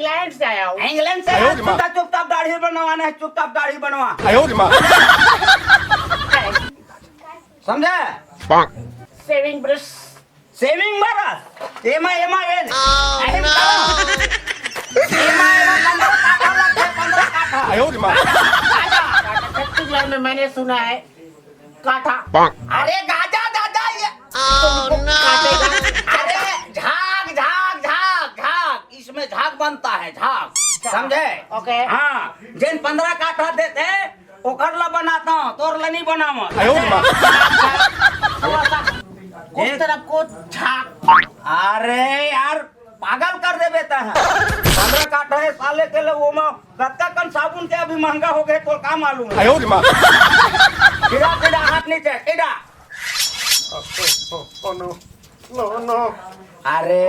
England से आया हूँ। इंग्लैंड से चुपचाप दाढ़ी बनवाना है, चुपचाप दाढ़ी बनवा, समझे? Saving brush. सेविंग ब्रश एमा एमा ये अहिम का एमा एमा 15 काठा लगते, 15 काठा। 36 में मैंने सुना है काठा। अरे गाजा दादा ये अरे झाग झाग झाग झाग, इसमें झाग बनता है, झाग, समझे? ओके। हाँ, जिन 15 काठा देते ओकर ला बनाता हूँ, तोर ला नहीं बनावा। उस तरफ को झाग। अरे यार पागल कर दे बेटा है। 15 काठा है साले के लिए, वो में कत्ता कन साबुन के अभी महंगा हो गए तो क्या मालूम है? सीधा सीधा हाथ नीचे, सीधा। अरे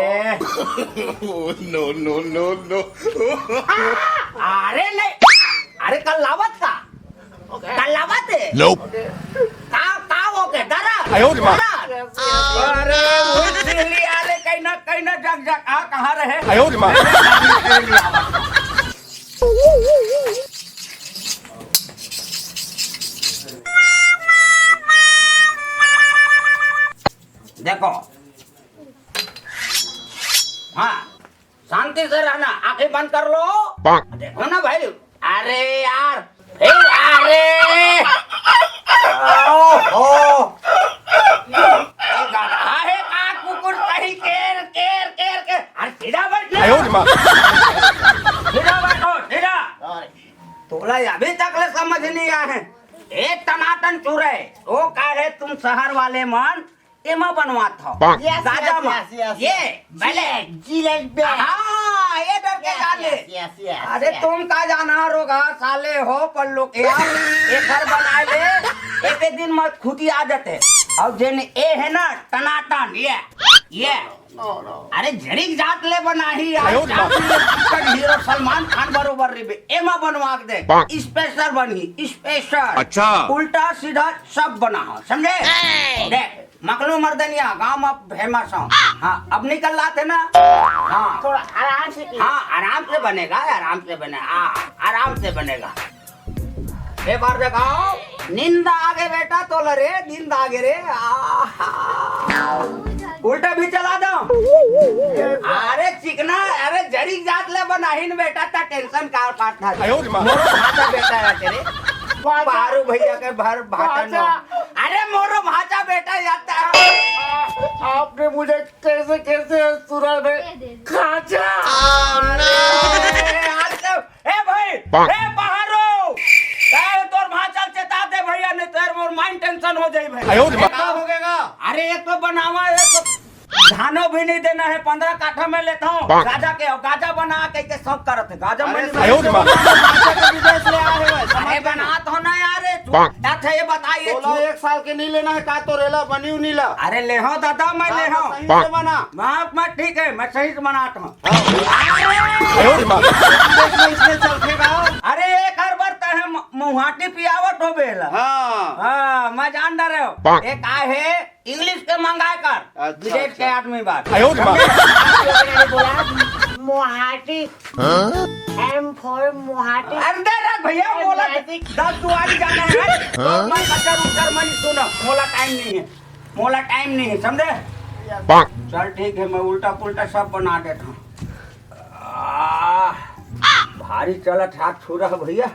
अरे नहीं, अरे कल लावत था, कल लावत है। का हो के डरा अरे वो दिल्ली आले कहीं ना जग जग कहाँ रहे? देखो, हाँ शांति से रहना, आंखें बंद कर लो, देखो ना भाई। अरे यार अरे गधा है का कुकुर सही केर केर केर के, अरे सीधा बैठ, सीधा बैठो, सीधा। तोला अभी तक ले समझ नहीं आया है, एक टनाटन चूरे वो का है, तुम शहर वाले मन एमा बनवात हो गाजा में, ये पहले हाँ ये डर के डाले। अरे तुम का जाना रोगा साले हो पर लोग एक घर बनाए ले, एक दिन में खुदी आ जाते। और जिन ए है ना टनाटन ये अरे झड़िक जात ले बनाही हीरो सलमान खान बरोबर रिबे एमा बनवा दे, स्पेशल बनी स्पेशल। अच्छा उल्टा सीधा सब बना हो, समझे? देख मकलू मर्दनिया गांव में फेमस हो। हाँ अब निकल लाते ना, हाँ थोड़ा आराम से। हाँ आराम से बनेगा, आराम से बनेगा, आराम से बनेगा। एक बार दिखाओ, नींद आगे बेटा तो लरे, नींद आगे रे। उल्टा भी चला दो। अरे चिकना, अरे जरी जात ले बनाहीन बेटा ता टेंशन का काटना। मोरो भाचा बेटा है तेरे, बारू भैया के भर भाचा न। अरे मोरो भाचा बेटा जाता है। आपने मुझे कैसे कैसे सुरा में खाचा। ए भाई, ए बाहरो, तोर भाचा चेता दे भैया, नहीं तेरे मोर माइंड टेंशन हो जाई भाई। क्या हो गएगा? अरे एक तो बनावा, एक तो धानो भी नहीं देना है। 15 काठा में लेता हूँ गाजा के, गाजा बना के शौक करते गाजा में विदेश ले आए हैं। अरे बना तो ना यार, अच्छा ये बताइए, 1 साल के नहीं लेना है का तो रेला बनी नीला। अरे ले हो दादा, मैं ले हो सही से बना। मैं ठीक है, मैं सही से बनाता हूँ। इसमें चलखेगा। अरे एक हर बरता है मुहाटी पियावट हो बेला। हाँ मैं जान रहे हो, एक आए है इंग्लिश के मंगाए कर, विदेश के आदमी बात। मोहाटी, M for मोहाटी। अरे भैया मोला 10 दुआरी जाना है, मैं कचर उचर मनी सुनो, मोला टाइम नहीं है, मोला टाइम नहीं है, समझे? चल ठीक है, मैं उल्टा पुल्टा सब बना देता हूँ। भारी चलत हाथ छू रहा भैया।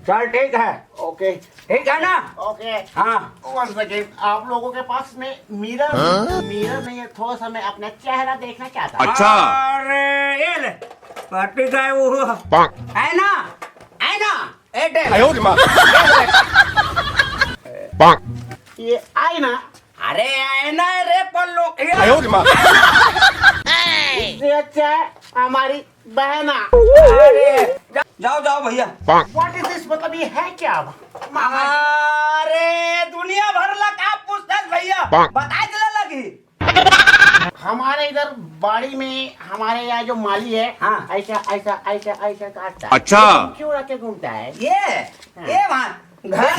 चल ठीक है, ओके ठीक है ना? ओके। हाँ वन सेकेंड, आप लोगों के पास में मिरर नहीं है, थोड़ा सा मैं अपना चेहरा देखना चाहता हूँ। अच्छा अरे ये ले पट्टी का है वो है ना, है ना? ये आई ना, अरे आईना रे पल्लो, इससे अच्छा है हमारी बहना। अरे जाओ जाओ भैया। व्हाट इज दिस, मतलब ये है क्या? अरे दुनिया भर लग आप पूछते भैया, बताए चला लगी। हमारे इधर बाड़ी में हमारे यहाँ जो माली है, हाँ। ऐसा ऐसा ऐसा ऐसा काटता है। अच्छा। लेकिन क्यों रख के घूमता है? ये वहाँ घर